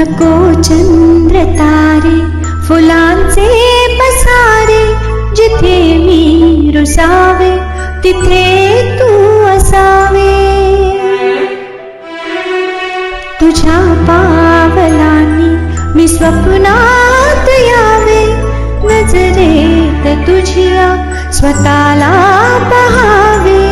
नको चंद्र तारे फुलांचे पसारे, जिथे मी रुसावे तिथे तू असावे. तुझ्या पावलांनी मी स्वप्नात यावे, नजरेत तुझ्या स्वतःला पहावे.